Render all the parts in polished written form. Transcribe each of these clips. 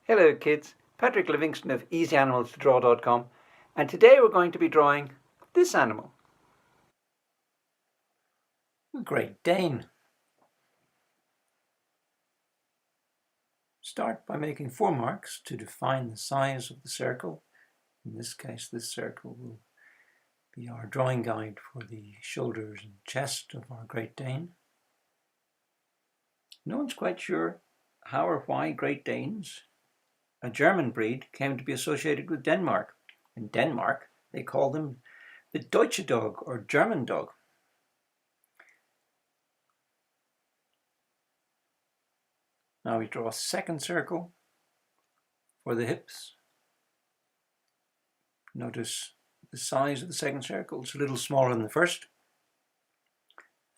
Hello kids, Patrick Livingstone of EasyAnimalsToDraw.com, and today we're going to be drawing this animal. A Great Dane. Start by making 4 marks to define the size of the circle. In this case, this circle will be our drawing guide for the shoulders and chest of our Great Dane. No one's quite sure how or why Great Danes, a German breed, came to be associated with Denmark. In Denmark, they call them the Deutsche dog or German dog. Now we draw a second circle for the hips. Notice the size of the second circle is a little smaller than the first.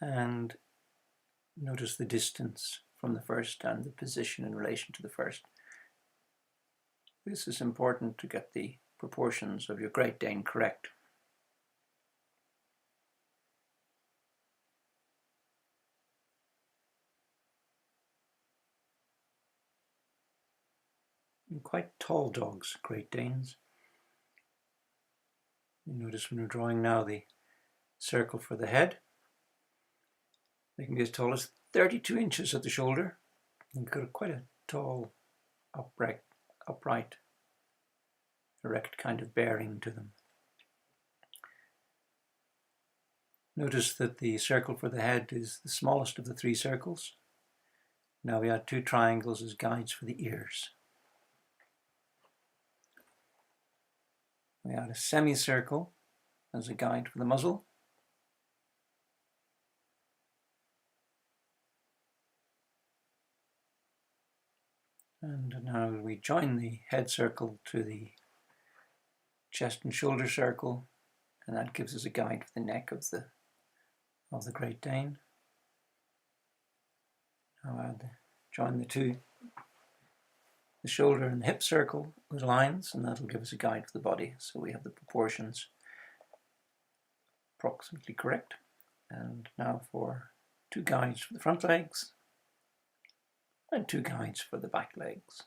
And notice the distance from the first and the position in relation to the first. This is important to get the proportions of your Great Dane correct. And quite tall dogs, Great Danes. You notice when we're drawing now the circle for the head, they can be as tall as 32 inches at the shoulder. You've got quite a tall, upright, erect kind of bearing to them. Notice that the circle for the head is the smallest of the 3 circles. Now we add 2 triangles as guides for the ears. We add a semicircle as a guide for the muzzle. And now we join the head circle to the chest and shoulder circle, and that gives us a guide for the neck of the Great Dane. Now join the shoulder and the hip circle with lines, and that'll give us a guide for the body. So we have the proportions approximately correct. And now for 2 guides for the front legs and 2 guides for the back legs.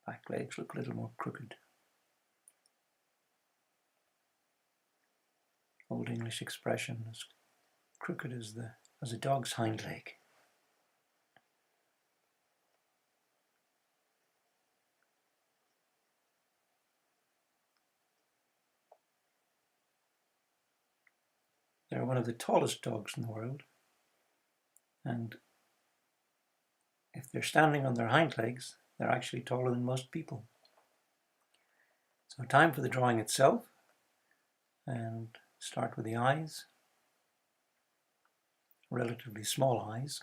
Back legs look a little more crooked. Old English expression, as crooked as a dog's hind leg. They're one of the tallest dogs in the world, and if they're standing on their hind legs, they're actually taller than most people. So time for the drawing itself, and start with the eyes. Relatively small eyes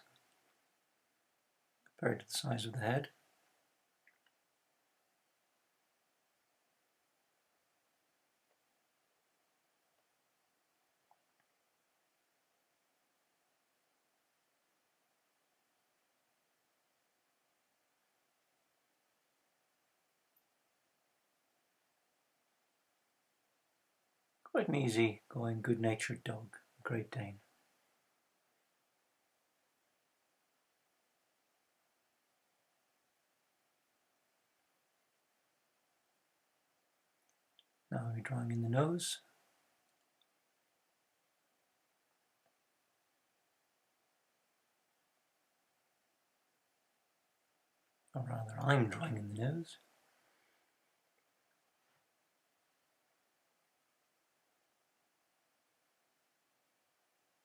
compared to the size of the head. Quite an easy-going, good-natured dog, a Great Dane. Now we're drawing in the nose. Or rather, I'm drawing in the nose.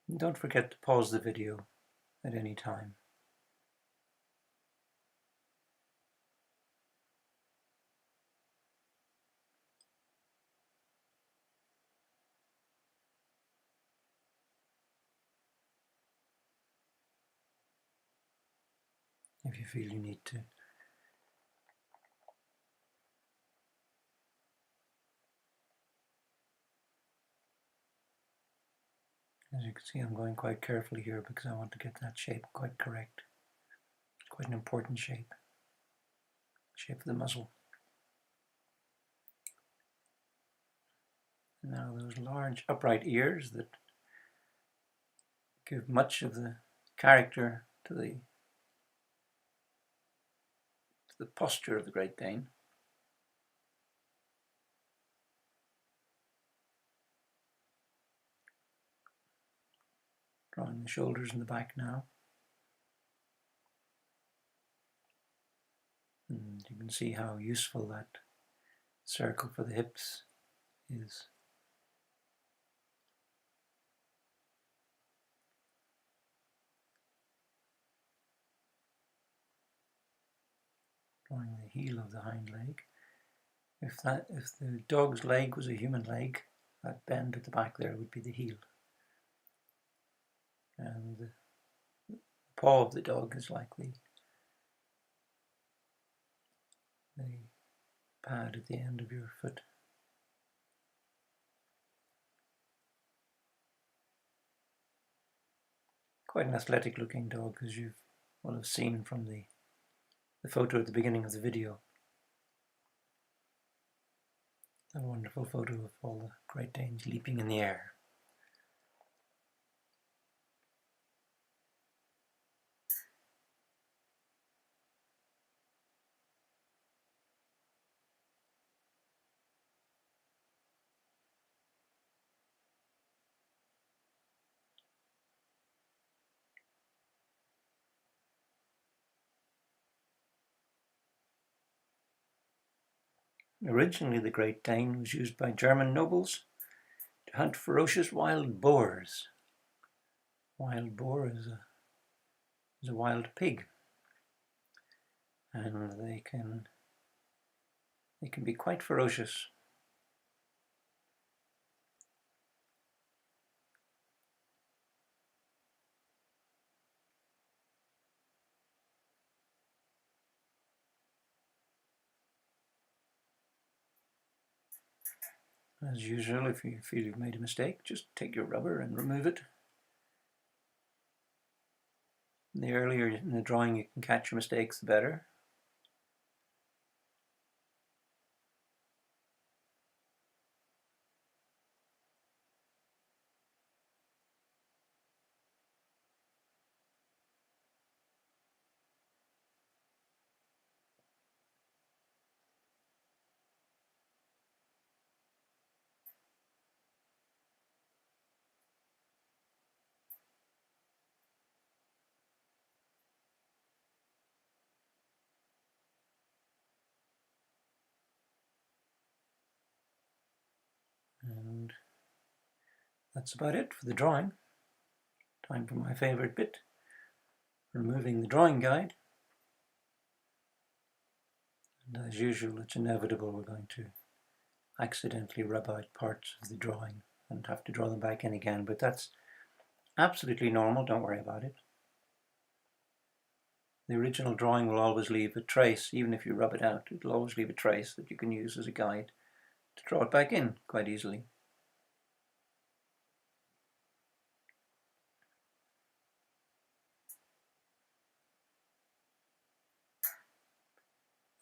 And don't forget to pause the video at any time. If you feel you need to. As you can see, I'm going quite carefully here because I want to get that shape quite correct. It's quite an important shape. Shape of the muzzle. And now those large upright ears that give much of the character to the the posture of the Great Dane. Drawing the shoulders and the back now. And you can see how useful that circle for the hips is. Drawing the heel of the hind leg. If the dog's leg was a human leg, that bend at the back there would be the heel. And the paw of the dog is like the pad at the end of your foot. Quite an athletic looking dog, as you will have seen from the photo at the beginning of the video. A wonderful photo of all the Great Danes leaping in the air. Originally, the Great Dane was used by German nobles to hunt ferocious wild boars. Wild boar is a wild pig, and they can be quite ferocious. As usual, if you feel you've made a mistake, just take your rubber and remove it. The earlier in the drawing you can catch your mistakes, the better. And that's about it for the drawing. Time for my favourite bit, removing the drawing guide. And as usual, it's inevitable we're going to accidentally rub out parts of the drawing and have to draw them back in again, but that's absolutely normal, don't worry about it. The original drawing will always leave a trace, even if you rub it out, it'll always leave a trace that you can use as a guide to draw it back in quite easily.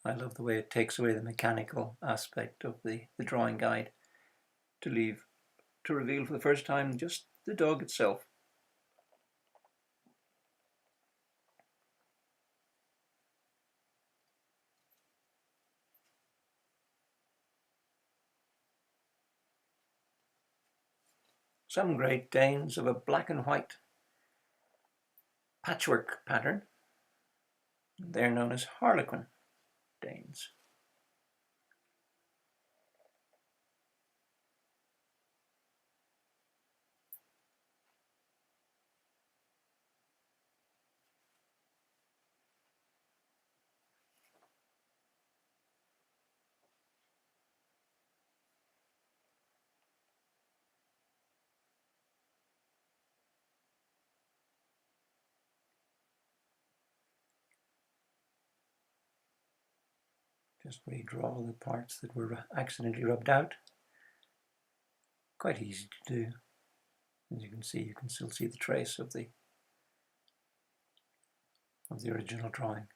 I love the way it takes away the mechanical aspect of the drawing guide to reveal for the first time just the dog itself. Some Great Danes of a black and white patchwork pattern. They're known as Harlequin Danes. Just redraw the parts that were accidentally rubbed out. Quite easy to do. As you can see, you can still see the trace of the original drawing.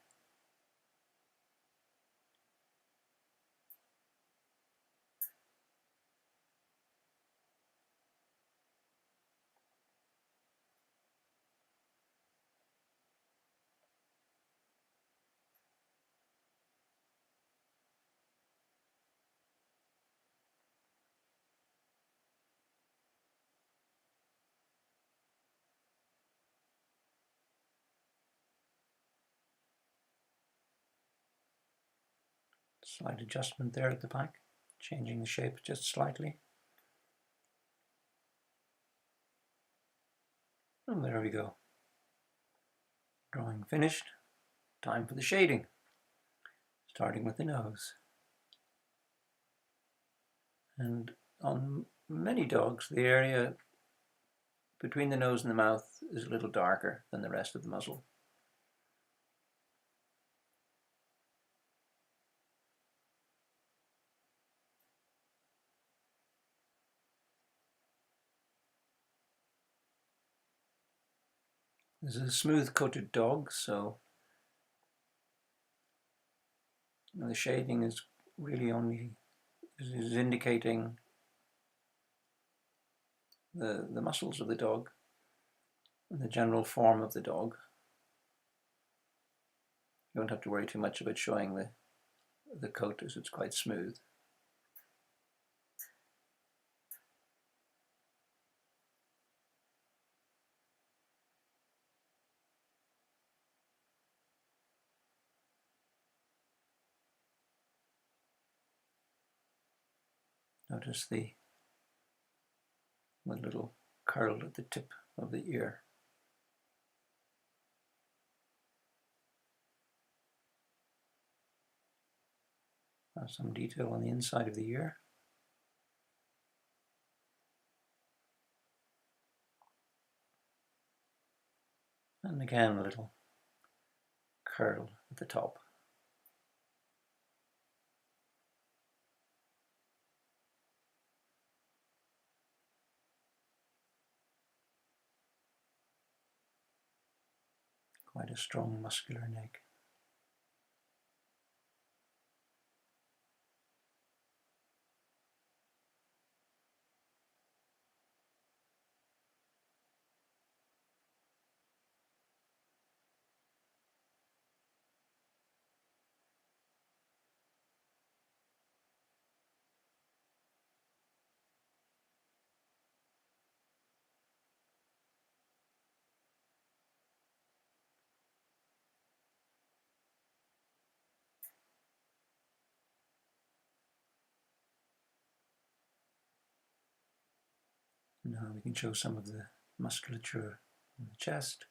Slight adjustment there at the back, changing the shape just slightly. And there we go. Drawing finished. Time for the shading. Starting with the nose. And on many dogs, the area between the nose and the mouth is a little darker than the rest of the muzzle. This is a smooth-coated dog, so the shading is really only is indicating the muscles of the dog and the general form of the dog. You don't have to worry too much about showing the coat, as it's quite smooth. Notice the little curl at the tip of the ear. Some detail on the inside of the ear. And again, a little curl at the top. Quite a strong muscular neck. Now we can show some of the musculature in the chest.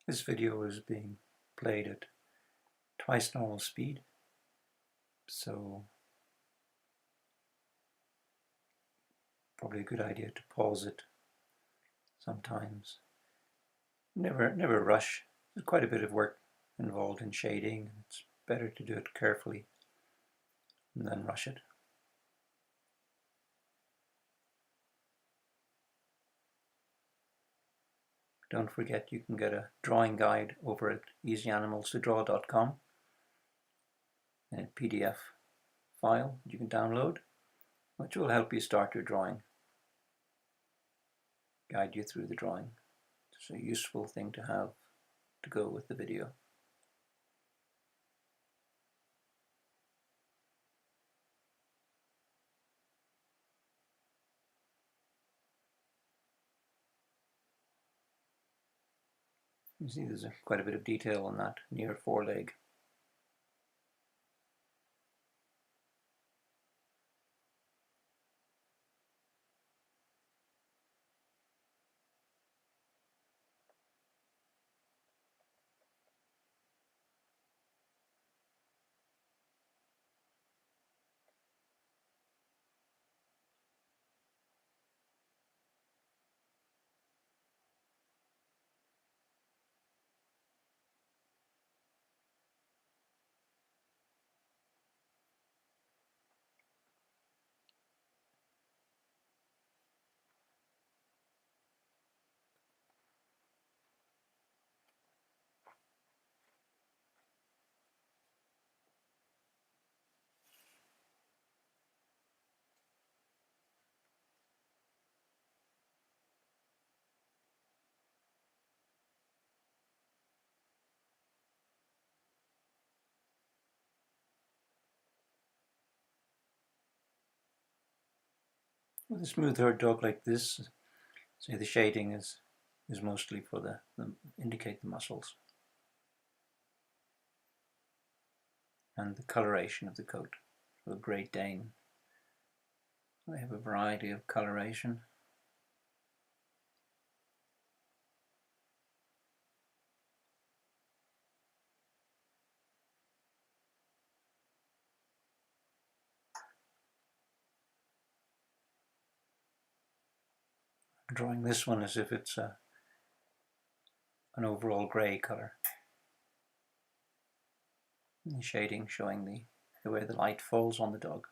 This video is being played at twice normal speed, so probably a good idea to pause it sometimes. Never rush. There's quite a bit of work involved in shading. It's better to do it carefully than rush it. Don't forget you can get a drawing guide over at easyanimals2draw.com, a PDF file you can download, which will help you start your drawing, guide you through the drawing. It's a useful thing to have to go with the video. You see there's quite a bit of detail on that near foreleg. With a smooth-haired dog like this, say the shading is mostly for the indicate the muscles and the coloration of the coat. For the Great Dane, they have a variety of coloration. I'm drawing this one as if it's an overall grey colour. And the shading showing the way the light falls on the dog.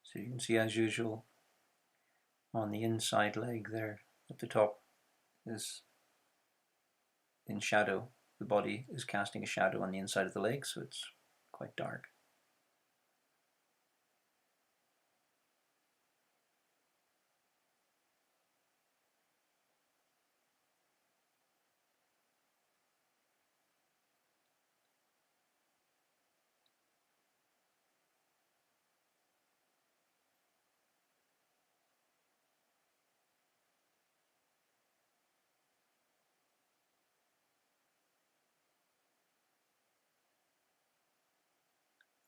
So you can see, as usual, on the inside leg there at the top is in shadow. The body is casting a shadow on the inside of the leg, so it's quite dark.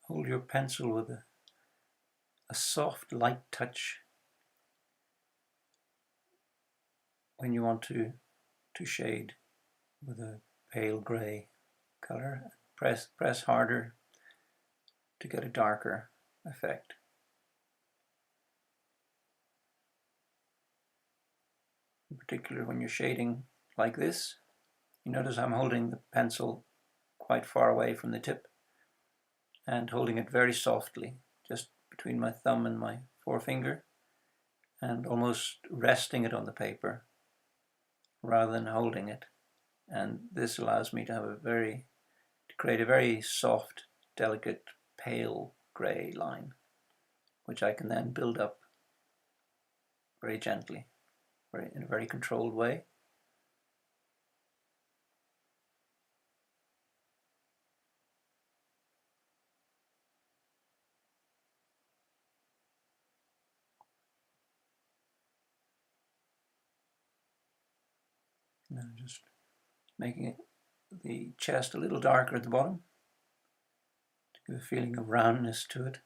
Hold your pencil with a soft, light touch when you want to shade with a pale grey colour. Press harder to get a darker effect. In particular, when you're shading like this, you notice I'm holding the pencil quite far away from the tip and holding it very softly, just between my thumb and my forefinger, and almost resting it on the paper rather than holding it. And this allows me to have to create a very soft, delicate, pale grey line, which I can then build up very gently, in a very controlled way. And I'm just making the chest a little darker at the bottom to give a feeling of roundness to it.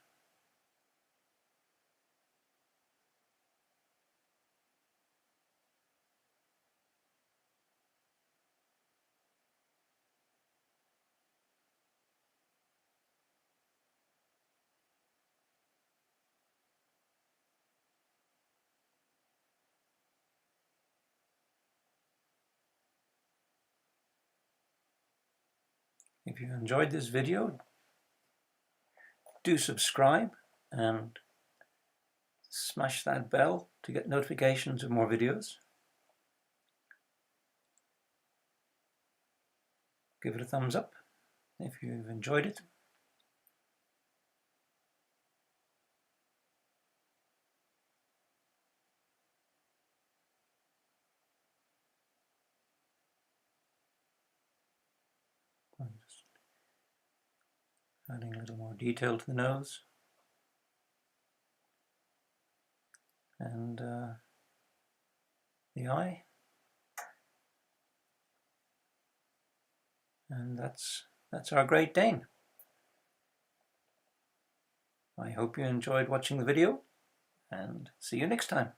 If you enjoyed this video, do subscribe and smash that bell to get notifications of more videos. Give it a thumbs up if you've enjoyed it. I'm just adding a little more detail to the nose. And the eye. And that's our Great Dane. I hope you enjoyed watching the video, and see you next time.